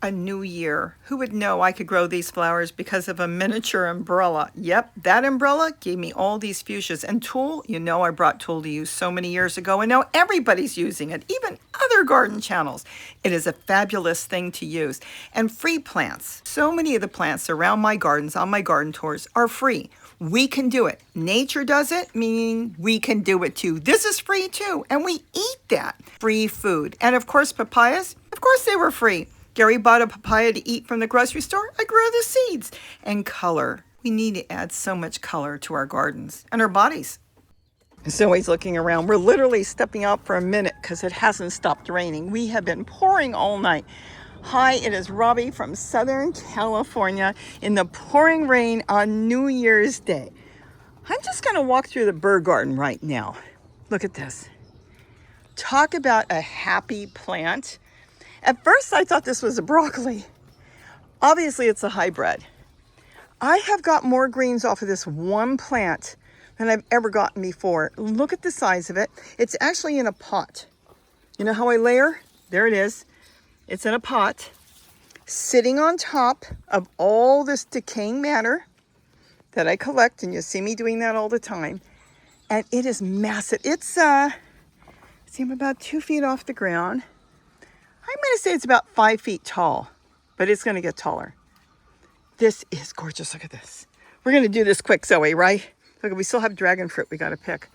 A new year. Who would know I could grow these flowers because of a miniature umbrella? Yep, that umbrella gave me all these fuchsias. And Tulle, you know I brought Tulle to you so many years ago, and now everybody's using it, even other garden channels. It is a fabulous thing to use. And free plants. So many of the plants around my gardens, on my garden tours, are free. We can do it. Nature does it, meaning we can do it too. This is free too, and we eat that. Free food. And of course, papayas, of course they were free. Gary bought a papaya to eat from the grocery store. I grew the seeds. And color. We need to add so much color to our gardens and our bodies. Zoe's looking around. We're literally stepping out for a minute because it hasn't stopped raining. We have been pouring all night. Hi, it is Robbie from Southern California in the pouring rain on New Year's Day. I'm just going to walk through the bird garden right now. Look at this. Talk about a happy plant. At first, I thought this was a broccoli. Obviously, it's a hybrid. I have got more greens off of this one plant than I've ever gotten before. Look at the size of it. It's actually in a pot. You know how I layer? There it is. It's in a pot, sitting on top of all this decaying matter that I collect, and you see me doing that all the time. And it is massive. It's, I'm about 2 feet off the ground. I'm going to say it's about 5 feet tall, but it's going to get taller. This is gorgeous. Look at this. We're going to do this quick, Zoe, right? Look, we still have dragon fruit we got to pick.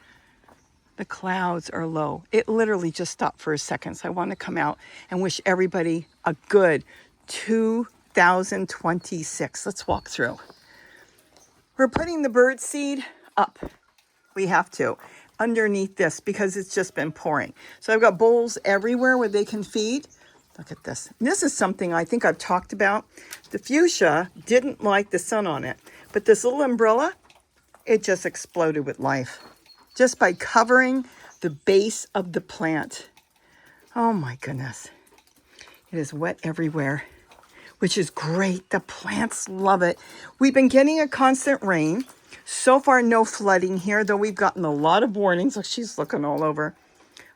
The clouds are low. It literally just stopped for a second. So I want to come out and wish everybody a good 2026. Let's walk through. We're putting the bird seed up. We have to. Underneath this because it's just been pouring. So I've got bowls everywhere where they can feed. Look at this. This is something I think I've talked about. The fuchsia didn't like the sun on it, but this little umbrella, it just exploded with life just by covering the base of the plant. Oh my goodness. It is wet everywhere, which is great. The plants love it. We've been getting a constant rain. So far, no flooding here, though we've gotten a lot of warnings. Look, she's looking all over.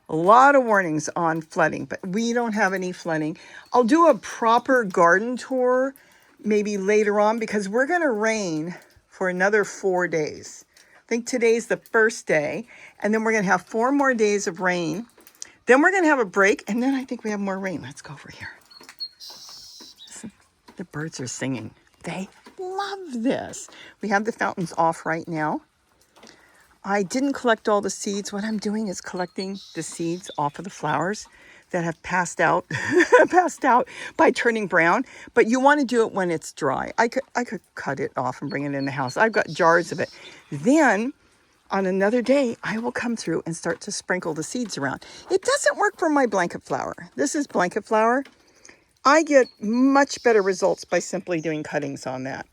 A lot of warnings on flooding, but we don't have any flooding. I'll do a proper garden tour maybe later on because we're going to rain for another 4 days. I think today's the first day, and then we're going to have 4 more days of rain. Then we're going to have a break, and then I think we have more rain. Let's go over here. Listen, the birds are singing. They love this. We have the fountains off right now. I didn't collect all the seeds. What I'm doing is collecting the seeds off of the flowers that have passed out by turning brown. But you want to do it when it's dry. I could cut it off and bring it in the house. I've got jars of it. Then on another day, I will come through and start to sprinkle the seeds around. It doesn't work for my blanket flower. This is blanket flower. I get much better results by simply doing cuttings on that.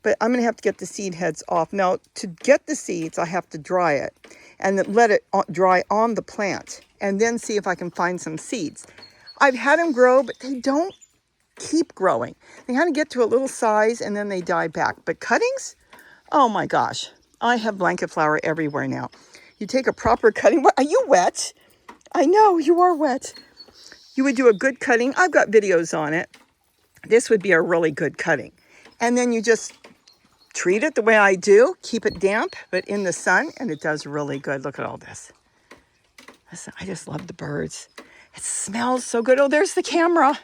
But I'm going to have to get the seed heads off. Now, to get the seeds, I have to dry it and then let it dry on the plant and then see if I can find some seeds. I've had them grow, but they don't keep growing. They kind of get to a little size and then they die back. But cuttings, oh my gosh, I have blanket flower everywhere now. You take a proper cutting. Are you wet? I know, you are wet. You would do a good cutting. I've got videos on it. This would be a really good cutting. And then you just treat it the way I do. Keep it damp, but in the sun, and it does really good. Look at all this. Listen, I just love the birds. It smells so good. Oh, there's the camera.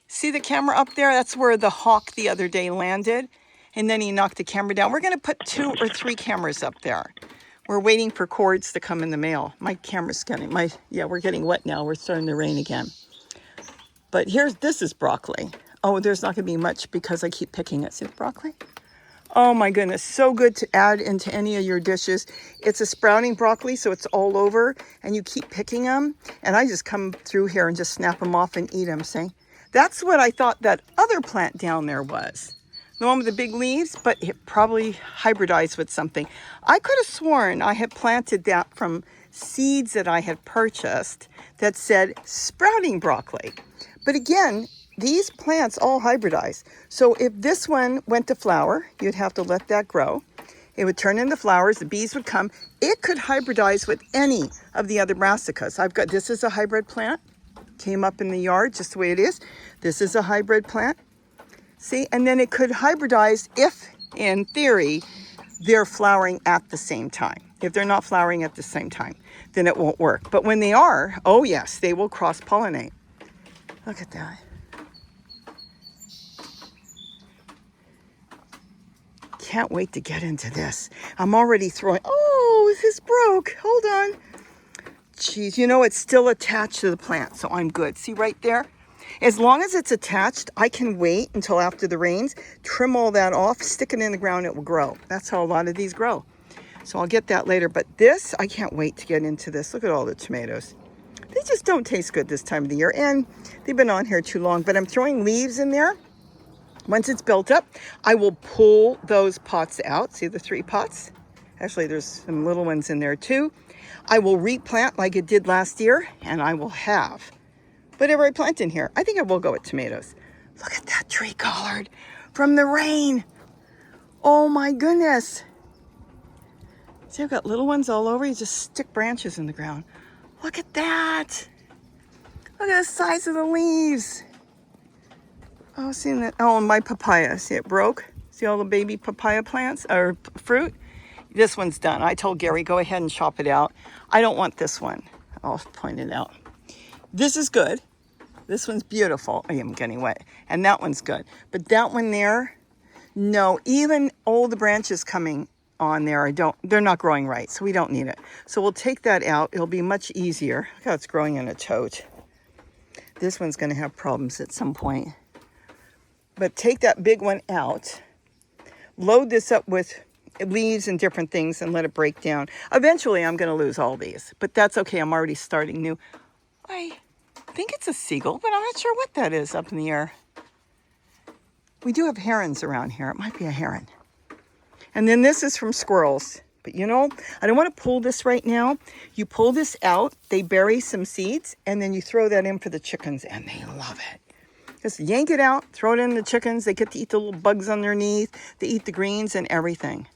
See the camera up there? That's where the hawk the other day landed. And then he knocked the camera down. We're going to put 2 or 3 cameras up there. We're waiting for cords to come in the mail. My camera's getting, we're getting wet now. We're starting to rain again. But this is broccoli. Oh, there's not going to be much because I keep picking it. See the broccoli? Oh my goodness, so good to add into any of your dishes. It's a sprouting broccoli, so it's all over, and you keep picking them. And I just come through here and just snap them off and eat them, see? That's what I thought that other plant down there was. The one with the big leaves, but it probably hybridized with something. I could have sworn I had planted that from seeds that I had purchased that said sprouting broccoli. But again, these plants all hybridize. So if this one went to flower, you'd have to let that grow. It would turn into flowers. The bees would come. It could hybridize with any of the other brassicas. This is a hybrid plant. Came up in the yard just the way it is. This is a hybrid plant. See, and then it could hybridize if, in theory, they're flowering at the same time. If they're not flowering at the same time, then it won't work. But when they are, oh yes, they will cross-pollinate. Look at that. Can't wait to get into this. I'm already throwing, oh, this broke. Hold on. Geez, you know, it's still attached to the plant, so I'm good. See right there? As long as it's attached, I can wait until after the rains, trim all that off, stick it in the ground, it will grow. That's how a lot of these grow. So I'll get that later. But this, I can't wait to get into this. Look at all the tomatoes. They just don't taste good this time of the year, and they've been on here too long. But I'm throwing leaves in there. Once it's built up, I will pull those pots out. See the 3 pots? Actually, there's some little ones in there too. I will replant like it did last year, and I will have whatever I plant in here. I think I will go with tomatoes. Look at that tree collard from the rain. Oh my goodness. See, I've got little ones all over. You just stick branches in the ground. Look at that. Look at the size of the leaves. Oh, see that? Oh, and my papaya. See, it broke. See all the baby papaya plants or fruit? This one's done. I told Gary, go ahead and chop it out. I don't want this one. I'll point it out. This is good. This one's beautiful. I am getting wet. And that one's good. But that one there, no, even all the branches coming on there, they're not growing right. So we don't need it. So we'll take that out. It'll be much easier. Look how it's growing in a tote. This one's going to have problems at some point. But take that big one out. Load this up with leaves and different things and let it break down. Eventually, I'm going to lose all these. But that's okay. I'm already starting new. I think it's a seagull, but I'm not sure what that is up in the air. We do have herons around here. It might be a heron. And then this is from squirrels. But you know, I don't want to pull this right now. You pull this out, they bury some seeds, and then you throw that in for the chickens, and they love it. Just yank it out, throw it in the chickens. They get to eat the little bugs underneath. They eat the greens and everything.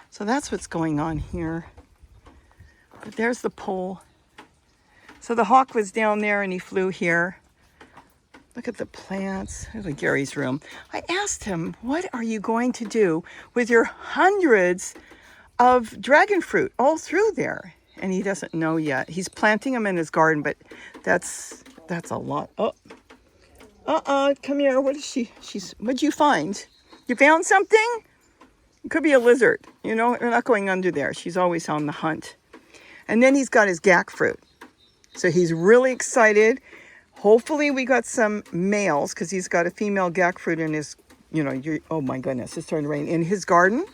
So that's what's going on here. But there's the pole. So the hawk was down there and he flew here. Look at the plants. There's Gary's room. I asked him, what are you going to do with your hundreds of dragon fruit all through there? And he doesn't know yet. He's planting them in his garden, but that's a lot. Oh, come here. What is what'd you find? You found something? It could be a lizard. You know, we're not going under there. She's always on the hunt. And then he's got his gack fruit. So he's really excited. Hopefully we got some males because he's got a female gack fruit in his, oh my goodness, it's starting to rain, in his garden.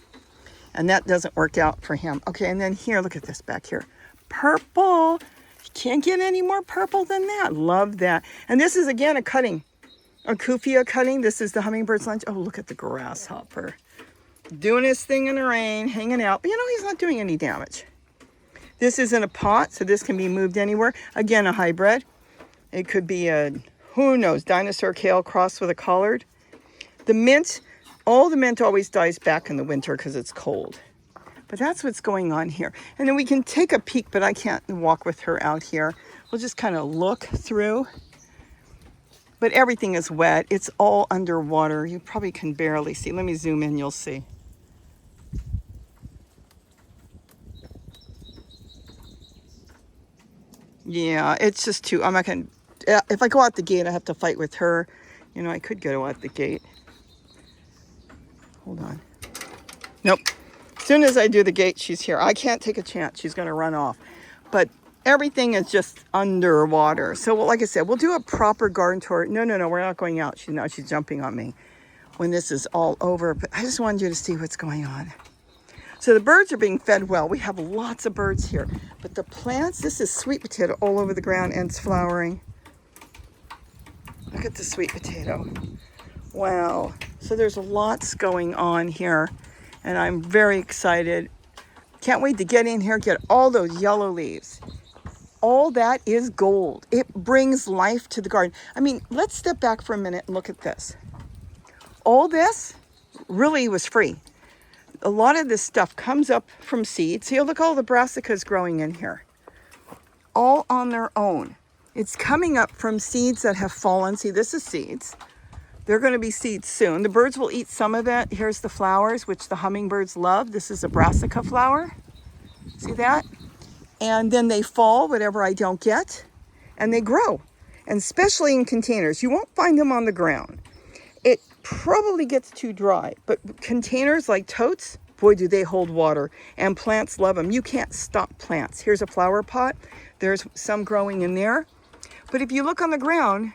And that doesn't work out for him. Okay, and then here, look at this back here. Purple. You can't get any more purple than that. Love that. And this is, again, a cutting. A kufia cutting. This is the hummingbird's lunch. Oh, look at the grasshopper. Doing his thing in the rain, hanging out. But, he's not doing any damage. This is in a pot, so this can be moved anywhere. Again, a hybrid. It could be who knows, dinosaur kale crossed with a collard. The mint, all the mint always dies back in the winter because it's cold. But that's what's going on here. And then we can take a peek, but I can't walk with her out here. We'll just kind of look through. But everything is wet. It's all underwater. You probably can barely see. Let me zoom in, you'll see. Yeah, it's just too, I'm not going to, if I go out the gate, I have to fight with her. I could go out the gate. Hold on. Nope. As soon as I do the gate, she's here. I can't take a chance. She's going to run off. But everything is just underwater. So, like I said, we'll do a proper garden tour. No, we're not going out. She's jumping on me when this is all over. But I just wanted you to see what's going on. So the birds are being fed well. We have lots of birds here. But the plants, this is sweet potato all over the ground and it's flowering. Look at the sweet potato. Wow. So there's lots going on here. And I'm very excited. Can't wait to get in here, get all those yellow leaves. All that is gold. It brings life to the garden. I mean, let's step back for a minute and look at this. All this really was free. A lot of this stuff comes up from seeds. See, look, all the brassicas growing in here. All on their own. It's coming up from seeds that have fallen. See, this is seeds. They're going to be seeds soon. The birds will eat some of it. Here's the flowers, which the hummingbirds love. This is a brassica flower. See that? And then they fall, whatever I don't get, and they grow. And especially in containers. You won't find them on the ground. It probably gets too dry, but containers like totes, boy, do they hold water. And plants love them. You can't stop plants. Here's a flower pot. There's some growing in there. But if you look on the ground,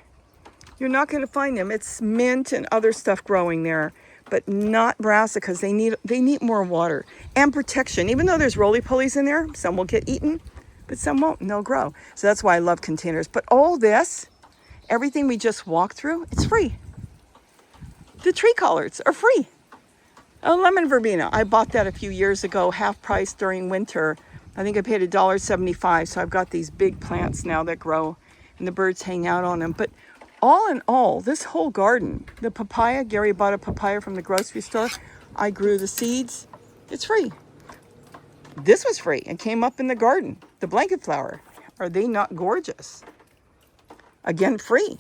you're not going to find them. It's mint and other stuff growing there, but not brassicas. They need more water and protection. Even though there's roly-polies in there, some will get eaten, but some won't, and they'll grow. So that's why I love containers. But all this, everything we just walked through, it's free. The tree collards are free. A lemon verbena, I bought that a few years ago, half price during winter. I think I paid $1.75, so I've got these big plants now that grow, and the birds hang out on them. But all in all, this whole garden, the papaya, Gary bought a papaya from the grocery store. I grew the seeds. It's free. This was free and came up in the garden. The blanket flower. Are they not gorgeous? Again, free.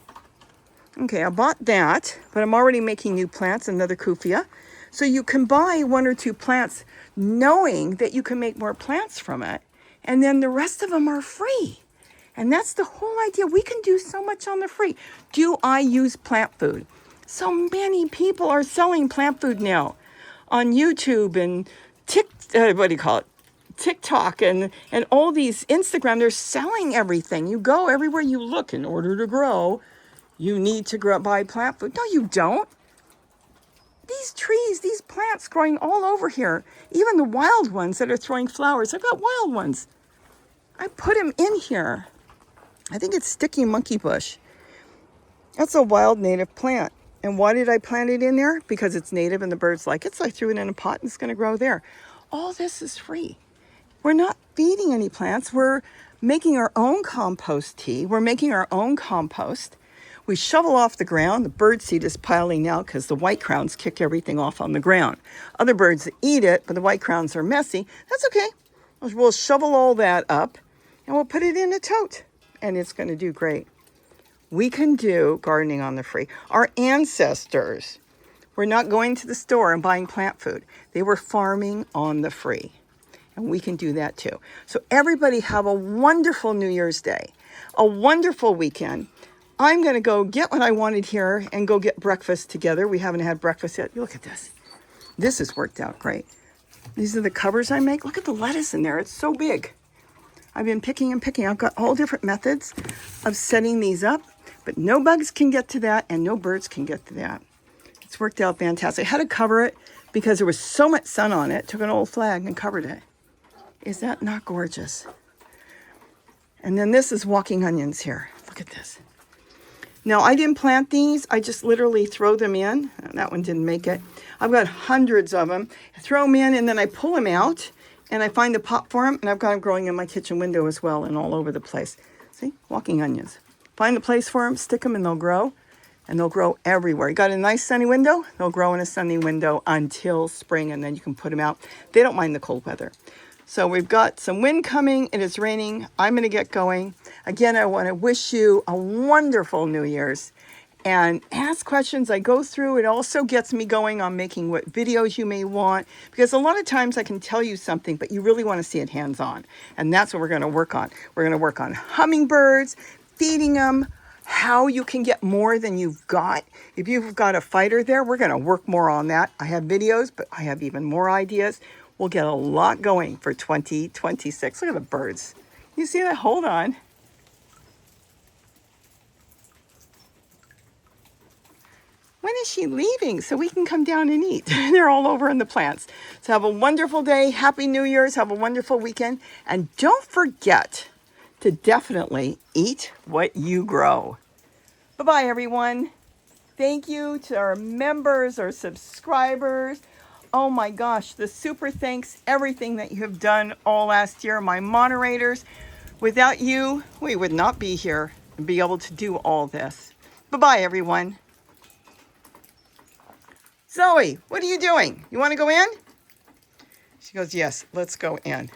Okay, I bought that, but I'm already making new plants, another kufia. So you can buy 1 or 2 plants knowing that you can make more plants from it. And then the rest of them are free. And that's the whole idea. We can do so much on the free. Do I use plant food? So many people are selling plant food now on YouTube and TikTok and all these Instagram. They're selling everything. You go everywhere you look. In order to grow, you need to buy plant food. No, you don't. These trees, these plants growing all over here, even the wild ones that are throwing flowers. I've got wild ones. I put them in here. I think it's sticky monkey bush. That's a wild native plant. And why did I plant it in there? Because it's native and the birds like it. So I threw it in a pot and it's going to grow there. All this is free. We're not feeding any plants. We're making our own compost tea. We're making our own compost. We shovel off the ground. The bird seed is piling now because the white crowns kick everything off on the ground. Other birds eat it, but the white crowns are messy. That's okay. We'll shovel all that up and we'll put it in a tote. And it's going to do great. We can do gardening on the free. Our ancestors were not going to the store and buying plant food. They were farming on the free. And we can do that too. So everybody have a wonderful New Year's Day, a wonderful weekend. I'm going to go get what I wanted here and go get breakfast together. We haven't had breakfast yet. Look at this. This has worked out great. These are the covers I make. Look at the lettuce in there. It's so big. I've been picking and picking. I've got all different methods of setting these up, but no bugs can get to that and no birds can get to that. It's worked out fantastic. I had to cover it because there was so much sun on it. Took an old flag and covered it. Is that not gorgeous? And then this is walking onions here. Look at this. Now, I didn't plant these. I just literally throw them in. That one didn't make it. I've got hundreds of them. I throw them in and then I pull them out. And I find a pot for them, and I've got them growing in my kitchen window as well and all over the place. See, walking onions. Find a place for them, stick them, and they'll grow everywhere. You got a nice sunny window, they'll grow in a sunny window until spring, and then you can put them out. They don't mind the cold weather. So we've got some wind coming. It is raining. I'm going to get going. Again, I want to wish you a wonderful New Year's. And ask questions. I go through. It also gets me going on making what videos you may want. Because a lot of times I can tell you something, but you really want to see it hands-on. And that's what we're going to work on. We're going to work on hummingbirds, feeding them, how you can get more than you've got. If you've got a fighter there, we're going to work more on that. I have videos, but I have even more ideas. We'll get a lot going for 2026. Look at the birds. You see that? Hold on. When is she leaving so we can come down and eat? They're all over in the plants. So have a wonderful day. Happy New Year's. Have a wonderful weekend. And don't forget to definitely eat what you grow. Bye-bye, everyone. Thank you to our members, our subscribers. Oh my gosh, the super thanks, everything that you have done all last year. My moderators, without you, we would not be here and be able to do all this. Bye-bye, everyone. Zoe, what are you doing? You want to go in? She goes, yes, let's go in.